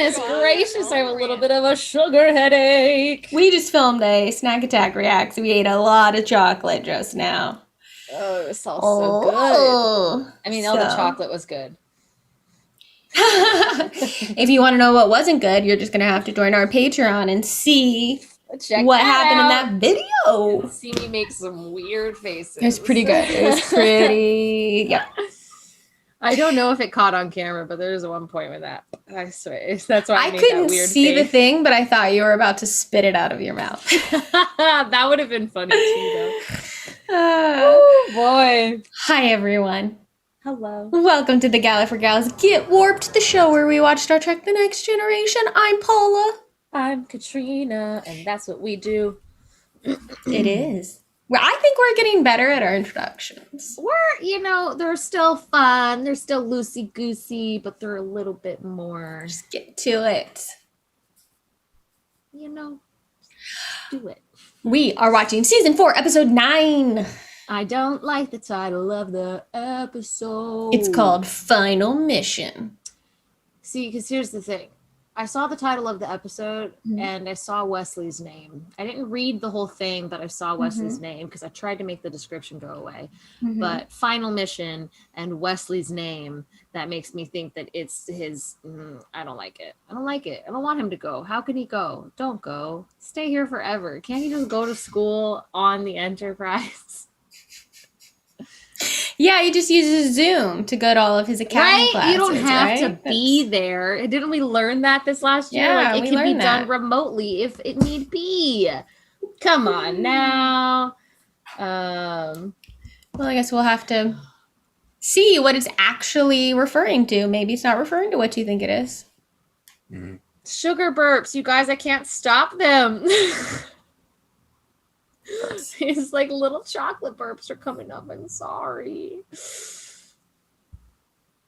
Goodness gracious, I have a little bit of a sugar headache. We just filmed a snack attack react. We ate a lot of chocolate just now. Oh, it was all so good. I mean, all the chocolate was good. If you want to know what wasn't good, you're just going to have to join our Patreon and see what happened in that video. See me make some weird faces. It was pretty good. It was pretty, yeah. I don't know if it caught on camera, but there's one point with that. I swear. That's why I made couldn't that weird see face. the thing, but I thought you were about to spit it out of your mouth. That would have been funny too, though. Oh, boy. Hi, everyone. Hello. Welcome to the Gallifrey Gals Get Warped, the show where we watch Star Trek The Next Generation. I'm Paula. I'm Katrina, and that's what we do. It is. Well, I think we're getting better at our introductions. They're still fun. They're still loosey-goosey, but they're a little bit more... Just get to it. Do it. We are watching Season 4, Episode 9. I don't like the title of the episode. It's called Final Mission. See, because here's the thing. I saw the title of the episode, and I saw Wesley's name. I didn't read the whole thing, but I saw Wesley's name because I tried to make the description go away. But Final Mission and Wesley's name, that makes me think that it's his... I don't like it. I don't like it. I don't want him to go. How can he go? Don't go. Stay here forever. Can't he just go to school on the Enterprise? Yeah, he just uses Zoom to go to all of his accounting classes. You don't have to be there. Didn't we learn that this last year? Yeah, it can be done remotely if it need be. Come on now. Well, I guess we'll have to see what it's actually referring to. Maybe it's not referring to what you think it is. Sugar burps, you guys. I can't stop them. These like little chocolate burps are coming up. I'm sorry.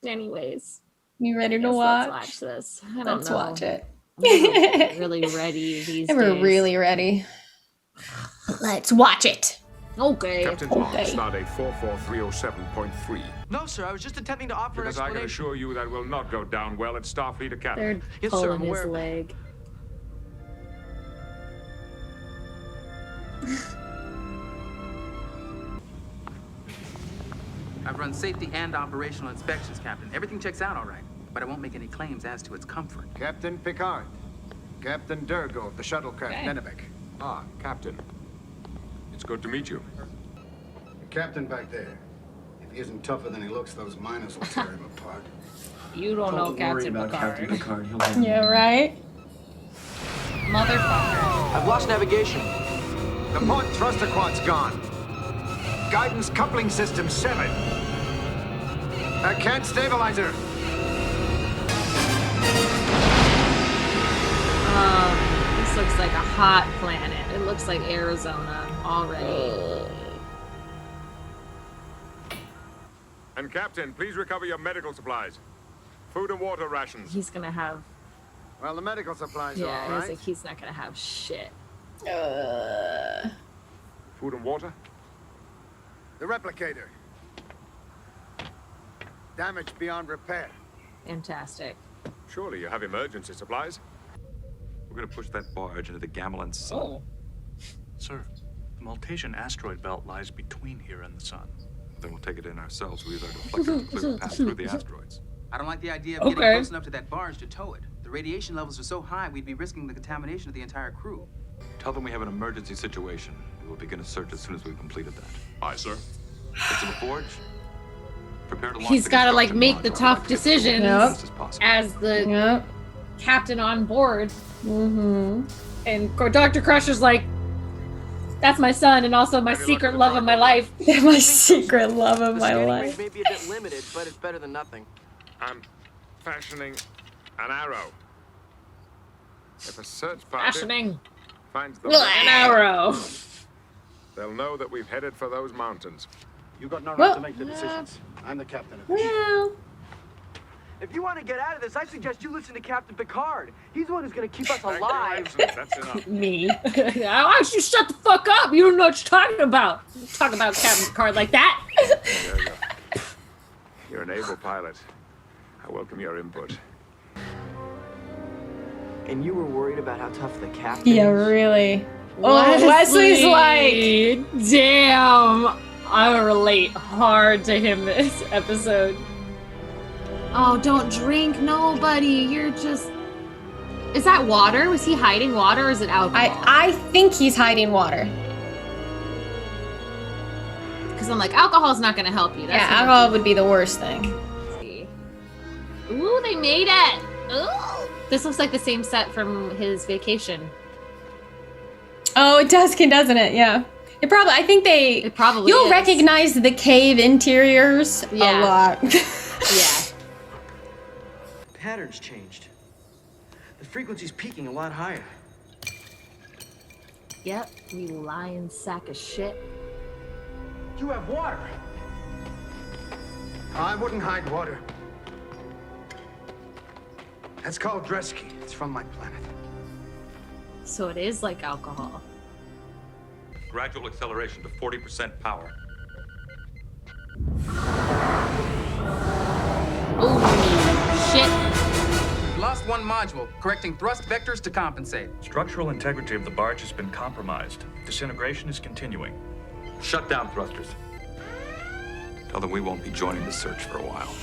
Anyways, you ready to watch? Let's watch this. Let's watch it. I'm really ready these days. We're really ready. Let's watch it. Okay. Captain's log, Stardate 44307.3. No, sir. I was just attempting to offer Because I can assure you that will not go down well at Starfleet Academy. They're pulling his leg. I've run safety and operational inspections, Captain. Everything checks out all right, but I won't make any claims as to its comfort. Captain Picard. Captain Durgo of the shuttlecraft Nenevik. Ah, Captain. It's good to meet you. The captain back there. If he isn't tougher than he looks, those miners will tear him apart. You don't know Captain Picard. Yeah, right? Motherfucker. I've lost navigation. The port thruster quad's gone. Guidance coupling system severed. Can't stabilizer. This looks like a hot planet. It looks like Arizona already. And Captain, please recover your medical supplies. Food and water rations. He's gonna have... Well, the medical supplies are all right. he's not gonna have shit. Food and water? The replicator. Damage beyond repair. Fantastic. Surely you have emergency supplies. We're going to push that barge into the Gamelan sun. Oh. Sir, the Maltesian asteroid belt lies between here and the sun. Then we'll take it in ourselves. We'll use our deflector to clear a path through the asteroids. I don't like the idea of getting close enough to that barge to tow it. The radiation levels are so high, we'd be risking the contamination of the entire crew. Tell them we have an emergency situation. We will begin a search as soon as we've completed that. Aye, sir. Get to the forge. Prepare to launch. He's got to like make the tough decisions as the Yep. captain on board. And Dr. Crusher's like, that's my son and also my secret love of my life. My secret love of my life. May be a bit limited, but it's better than nothing. I'm fashioning an arrow. If a search party finds the an arrow. they'll know that we've headed for those mountains. You've got no right to make the decisions. I'm the captain of the ship. Well, If you want to get out of this, I suggest you listen to Captain Picard. He's the one who's going to keep us Thank you, alive. Captain. That's enough. Me. Why don't you shut the fuck up? You don't know what you're talking about. Talk about Captain Picard like that. There you go. You're an able pilot. I welcome your input. And you were worried about how tough the captain Yeah, is? really. Oh, Wesley's like, damn. I relate hard to him this episode. Oh, don't drink, nobody. You're just. Is that water? Was he hiding water or is it alcohol? I think he's hiding water. Because I'm like, alcohol's not going to help you. That's Yeah, alcohol would be the worst thing. Ooh, they made it. Ooh. This looks like the same set from his vacation. Oh, it does, doesn't it? Yeah. I think It probably you'll is. recognize the cave interiors a Yeah. lot. Yeah. Pattern's changed. The frequency's peaking a lot higher. Yep, you lying sack of shit. You have water. I wouldn't hide water. That's called Dresky. It's from my planet. So it is like alcohol. Gradual acceleration to 40% power. Oh, shit. We've lost one module, correcting thrust vectors to compensate. Structural integrity of the barge has been compromised. Disintegration is continuing. Shut down thrusters. Tell them we won't be joining the search for a while.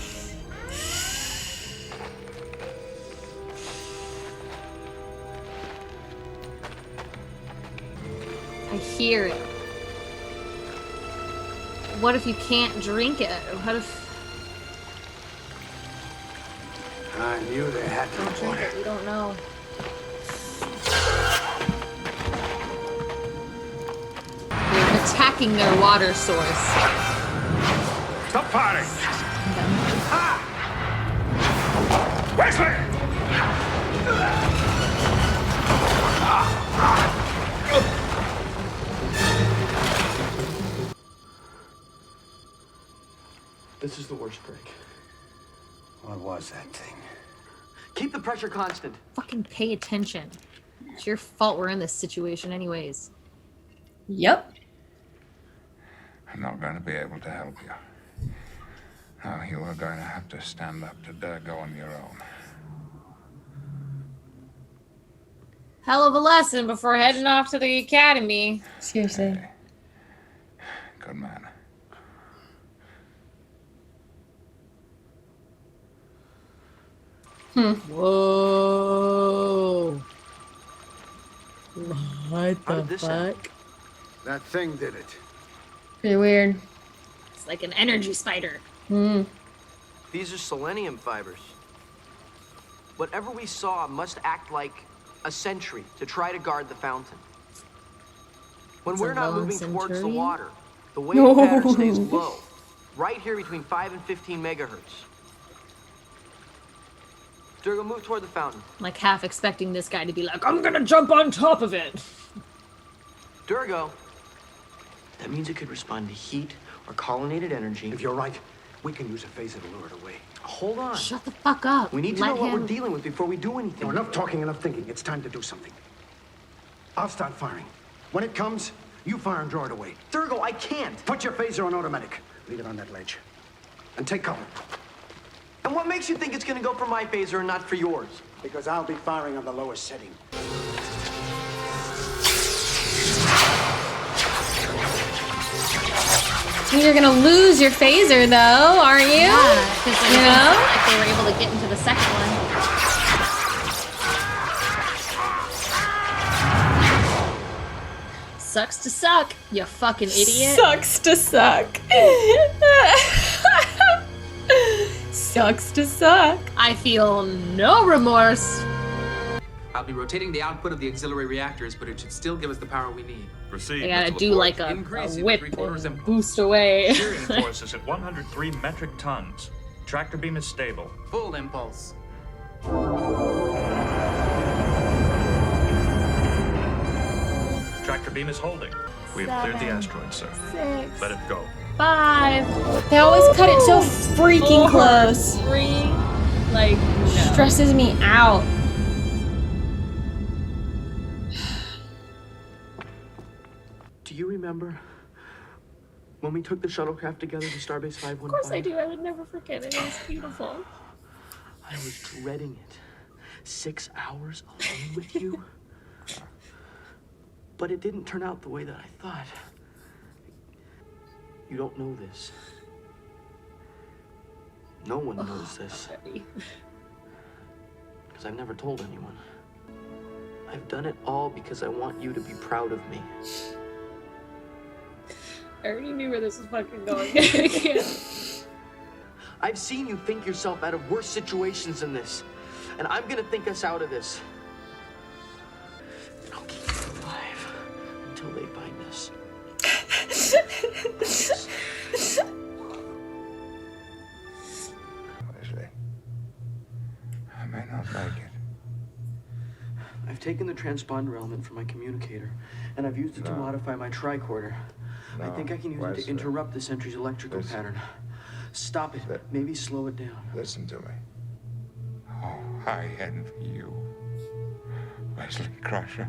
I hear it. What if you can't drink it? What if... I knew they had to Don't drink water. it, we don't know. They're attacking their water source. Stop firing! Wesley! This is the worst break. What was that thing? Keep the pressure constant. Fucking pay attention. It's your fault we're in this situation anyways. Yep. I'm not going to be able to help you. No, you are going to have to stand up to Durgo on your own. Hell of a lesson before heading off to the academy. Seriously. Good man. Whoa. What How did this happen? That thing did it. Pretty weird. It's like an energy spider. These are selenium fibers. Whatever we saw must act like a sentry to try to guard the fountain. When It's we're a not lone moving towards the centurion? water, the wave pattern stays low, right here between 5 and 15 megahertz. Durga, move toward the fountain. Like half expecting this guy to be like, I'm gonna jump on top of it. Durga. That means it could respond to heat or colonnaded energy. If you're right, we can use a phaser to lure it away. Hold on. Shut the fuck up. We need to Let know what him... we're dealing with before we do anything. No, enough talking, enough thinking. It's time to do something. I'll start firing. When it comes, you fire and draw it away. Durga, I can't. Put your phaser on automatic. Leave it on that ledge. And take cover. And what makes you think it's gonna go for my phaser and not for yours? Because I'll be firing on the lowest setting. You're gonna lose your phaser though, aren't you? Yeah, because You know? like they were able to get into the second one. Sucks to suck, you fucking idiot. Sucks to suck. Sucks to suck. I feel no remorse. I'll be rotating the output of the auxiliary reactors, but it should still give us the power we need. Proceed. I gotta Mr. do LaForge. like a Increasing whip 3/4 and impulse. boost away. Shearing force is at 103 metric tons. Tractor beam is stable. Full impulse. Tractor beam is holding. We have cleared the asteroid, sir. 6, Let it go. 5, They always cut it so freaking 4, close. 3. Like, no. Stresses me out. Do you remember when we took the shuttlecraft together to Starbase 515? Of course I do. I would never forget it. It was beautiful. I was dreading it. 6 hours alone with you. But it didn't turn out the way that I thought. You don't know this. No one knows this. Because I've never told anyone. I've done it all because I want you to be proud of me. I already knew where this was fucking going. I can't. I've seen you think yourself out of worse situations than this. And I'm gonna think us out of this. And I'll keep you alive until they find us. Wesley, I may not make it. I've taken the transponder element from my communicator, and I've used it to modify my tricorder. I think I can use it to interrupt the sentry's electrical pattern. Stop it. Maybe slow it down. Listen to me. Oh, I envy you, Wesley Crusher.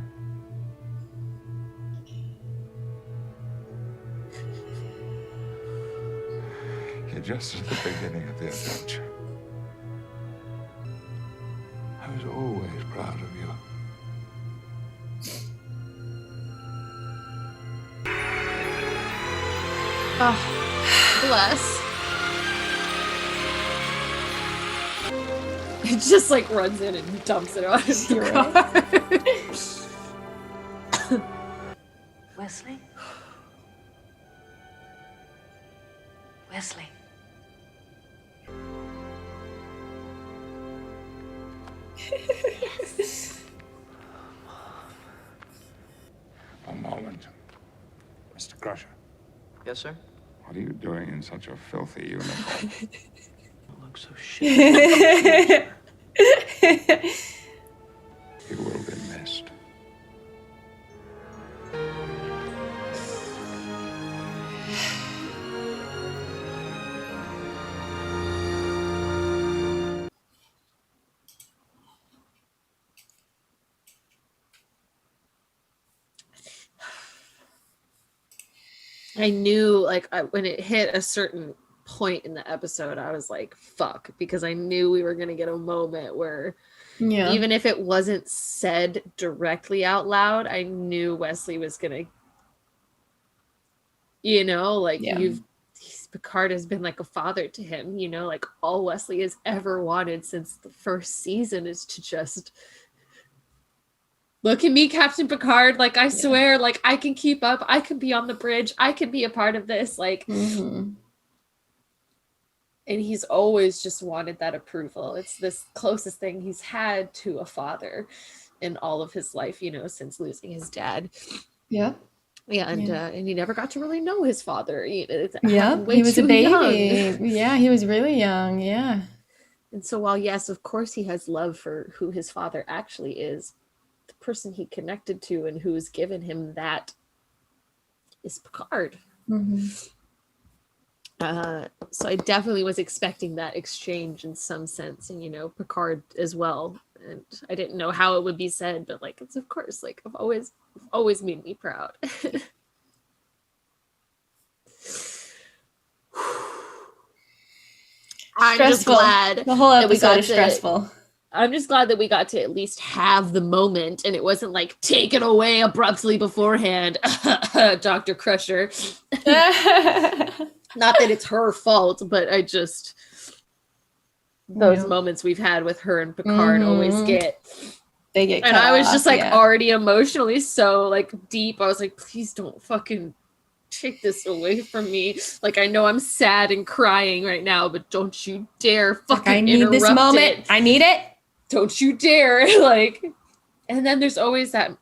You're just at the beginning of the adventure. I was always proud of you. Oh, bless. It just like runs in and dumps it on his car. Wesley? Wesley. A moment. Mr. Crusher, Yes, sir? what are you doing in such a filthy uniform? You look so shit. You will be missed. I knew, like, when it hit a certain point in the episode, I was like, fuck, because I knew we were going to get a moment where, even if it wasn't said directly out loud, I knew Wesley was going to, you know, like, Picard has been like a father to him, you know, like, all Wesley has ever wanted since the first season is to just look at me, Captain Picard. Like, I swear, like, I can keep up. I can be on the bridge. I can be a part of this. Like, and he's always just wanted that approval. It's this closest thing he's had to a father in all of his life, you know, since losing his dad. Yeah. Yeah, and he never got to really know his father. He was a baby. Young. Yeah, he was really young. Yeah. And so while, yes, of course he has love for who his father actually is, the person he connected to and who has given him that is Picard. So I definitely was expecting that exchange in some sense, and, you know, Picard as well. And I didn't know how it would be said, but, like, it's, of course, like, I've always made me proud. I'm just glad the whole that we episode got is stressful. I'm just glad that we got to at least have the moment, and it wasn't like taken away abruptly beforehand. Dr. Crusher. Not that it's her fault, but I just, those moments we've had with her and Picard always get, they get, and I was just like already emotionally so like deep. I was like, please don't fucking take this away from me. Like, I know I'm sad and crying right now, but don't you dare fucking I need interrupt this moment. I need it. Don't you dare. Like, and then there's always that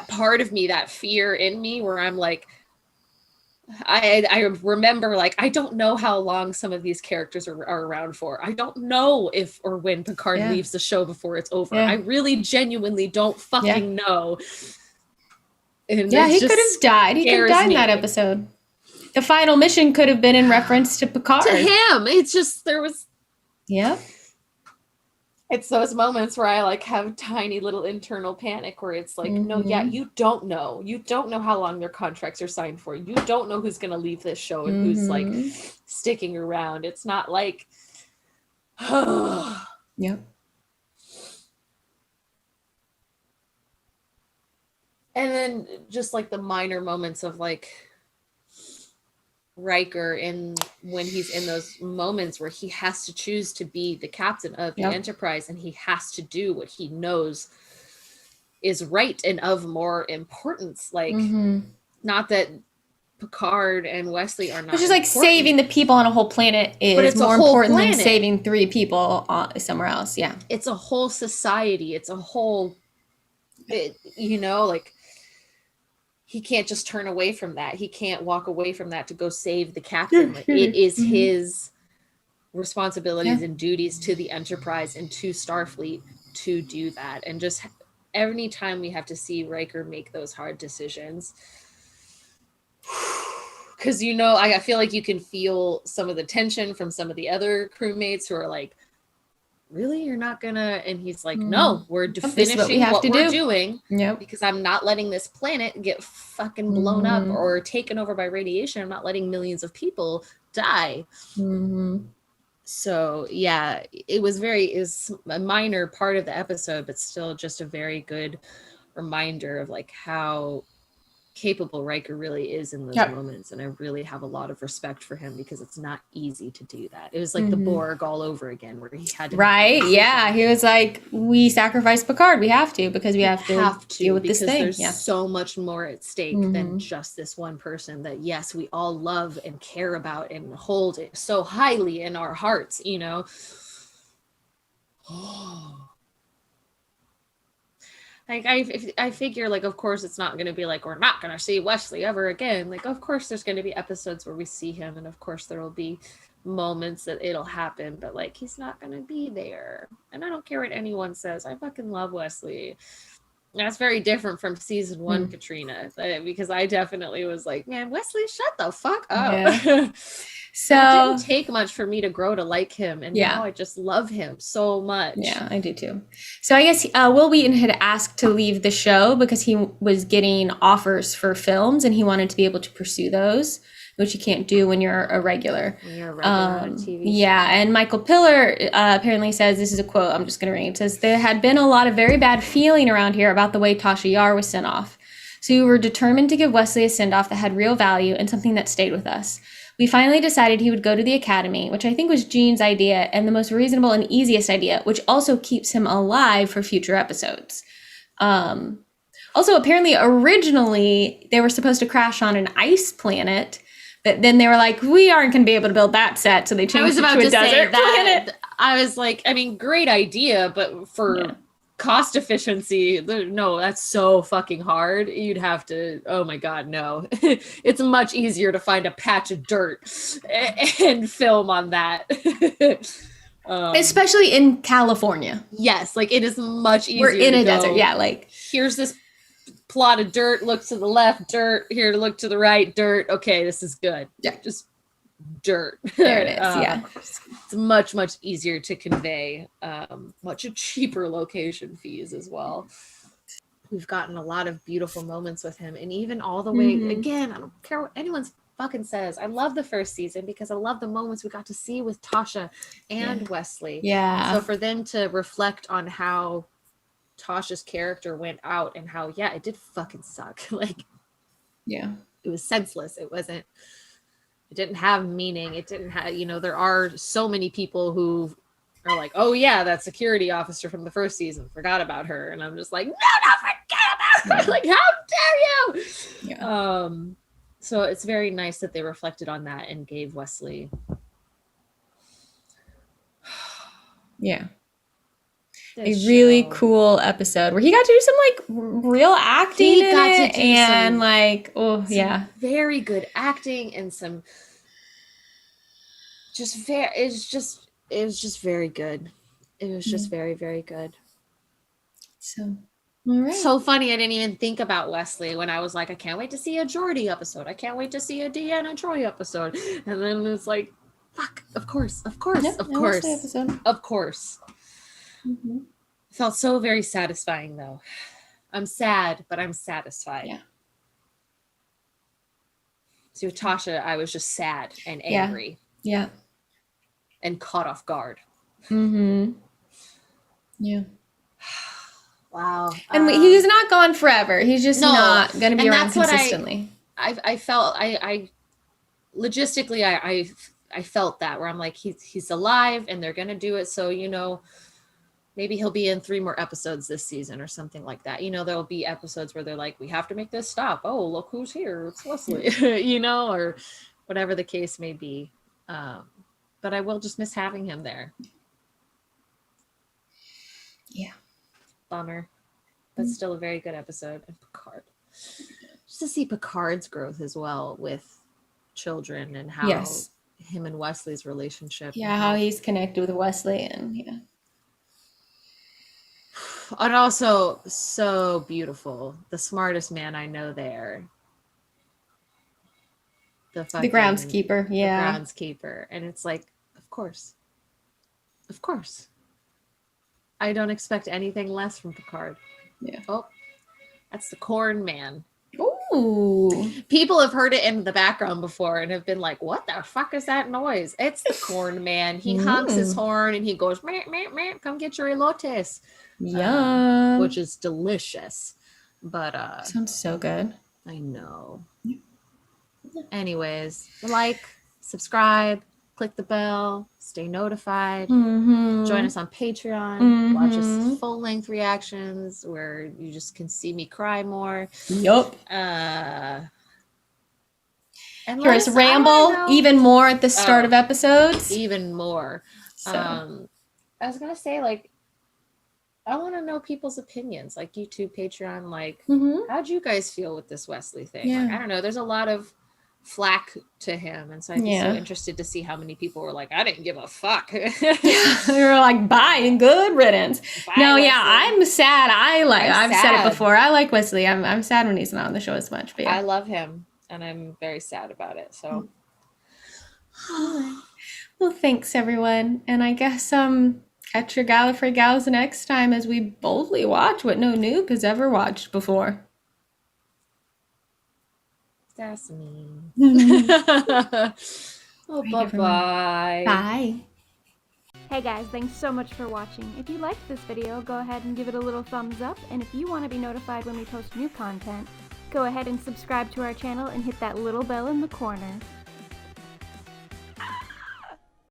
part of me, that fear in me where I'm like, I remember, like, I don't know how long some of these characters are around for. I don't know if or when Picard leaves the show before it's over. I really genuinely don't fucking know. And he could have died. He could have died in that episode. The final mission could have been in reference to Picard. To him. It's just, there was... Yep. It's those moments where I, like, have tiny little internal panic where it's like, no, you don't know. You don't know how long their contracts are signed for. You don't know who's going to leave this show and who's, like, sticking around. It's not like... Yep. And then just like the minor moments of like Riker when he's in those moments where he has to choose to be the captain of the Enterprise, and he has to do what he knows is right and of more importance. Like, not that Picard and Wesley are not. It's just like saving the people on a whole planet is more important than saving 3 people somewhere else. Yeah. It's a whole society. It's a whole, like, he can't just turn away from that. He can't walk away from that to go save the captain. Like, it is his responsibilities and duties to the Enterprise and to Starfleet to do that. And just every time we have to see Riker make those hard decisions, because I feel like you can feel some of the tension from some of the other crewmates who are like, really, you're not gonna? And he's like, no, we're finishing what we're doing because I'm not letting this planet get fucking blown up or taken over by radiation. I'm not letting millions of people die. So yeah, it was a minor part of the episode, but still just a very good reminder of like how capable Riker really is in those moments. And I really have a lot of respect for him because it's not easy to do that. It was like the Borg all over again, where he had to he was like, we sacrifice Picard, we have to, because we have to deal with this thing. There's so much more at stake than just this one person that, yes, we all love and care about and hold it so highly in our hearts, Like I figure, like, of course it's not going to be like we're not going to see Wesley ever again. Like, of course there's going to be episodes where we see him, and of course there will be moments that it'll happen, but like, he's not going to be there. And I don't care what anyone says. I fucking love Wesley. That's very different from season 1 Katrina, because I definitely was like, man, Wesley, shut the fuck up. So it didn't take much for me to grow to like him, and now I just love him so much. Yeah, I do too. So I guess Will Wheaton had asked to leave the show because he was getting offers for films and he wanted to be able to pursue those, which you can't do when you're a regular. When you're a regular on a TV show. Yeah, and Michael Piller apparently says, this is a quote, I'm just going to read. It says, there had been a lot of very bad feeling around here about the way Tasha Yar was sent off. So we were determined to give Wesley a send-off that had real value and something that stayed with us. We finally decided he would go to the academy, which I think was Gene's idea and the most reasonable and easiest idea, which also keeps him alive for future episodes. Also, apparently, originally, they were supposed to crash on an ice planet, but then they were like, we aren't going to be able to build that set, so they changed it to a desert planet. I was like, I mean, great idea, but for cost efficiency, no, that's so fucking hard. You'd have to, oh my god, no. It's much easier to find a patch of dirt and film on that. Especially in California. Yes, like, it is much easier. We're in a desert, like, here's this plot of dirt, look to the left, dirt, here to look to the right, dirt. Okay, this is good. Yeah, just dirt. There it is. It's much easier to convey, much cheaper location fees as well. We've gotten a lot of beautiful moments with him, and even all the way, again, I don't care what anyone fucking says, I love the first season because I love the moments we got to see with Tasha and Wesley. So for them to reflect on how Tasha's character went out and how, it did fucking suck. Like, it was senseless. It didn't have meaning. It didn't have, there are so many people who are like, oh yeah, that security officer from the first season, forgot about her. And I'm just like, no, forget about her. Like, how dare you? So it's very nice that they reflected on that and gave Wesley. A really cool episode where he got to do some like real acting very good acting and some it was just very good. It was just very, very good. So all right. So funny, I didn't even think about Wesley when I was like, I can't wait to see a Geordi episode. I can't wait to see a Deanna Troi episode. And then it's like, fuck, of course. Felt so very satisfying though. I'm sad, but I'm satisfied. So with Tasha, I was just sad and angry. And caught off guard. Yeah. Wow. And he's not gone forever. He's just not going to be and around that's what consistently. I felt. I logistically, I felt that where I'm like, he's alive and they're going to do it. So, you know, maybe he'll be in 3 more episodes this season or something like that. You know, there'll be episodes where they're like, we have to make this stop. Oh, look who's here. It's Wesley, you know, or whatever the case may be. But I will just miss having him there. Yeah. Bummer. But still a very good episode. And Picard. Just to see Picard's growth as well with children and how him and Wesley's relationship. Yeah, how he's connected with Wesley and And also so beautiful. The smartest man I know there. The groundskeeper. Yeah. The groundskeeper. And it's like, of course. Of course. I don't expect anything less from Picard. Yeah. Oh, that's the corn man. Ooh. People have heard it in the background before and have been like, what the fuck is that noise? It's the corn man. He honks his horn and he goes, meh, meh, meh, come get your elotes. Yum. Which is delicious. But sounds so good. I know. Anyways, like, subscribe, click the bell, stay notified, join us on Patreon, watch us full-length reactions where you just can see me cry more. Yup. And hear us ramble even more at the start of episodes. Even more. So. I was gonna say, like, I want to know people's opinions, like YouTube, Patreon, like, how'd you guys feel with this Wesley thing? Yeah. Like, I don't know. There's a lot of flack to him, and so I'd be so interested to see how many people were like, I didn't give a fuck. They were like, bye and good riddance. Bye, no, Wesley. Yeah, I'm sad. I've said it before. I like Wesley. I'm sad when he's not on the show as much. But yeah. I love him, and I'm very sad about it. So, well, thanks everyone, and I guess catch your Gallifrey gals next time as we boldly watch what no noob has ever watched before. That's me. Oh, bye-bye. Bye. Hey guys, thanks so much for watching. If you liked this video, go ahead and give it a little thumbs up, and if you want to be notified when we post new content, go ahead and subscribe to our channel and hit that little bell in the corner.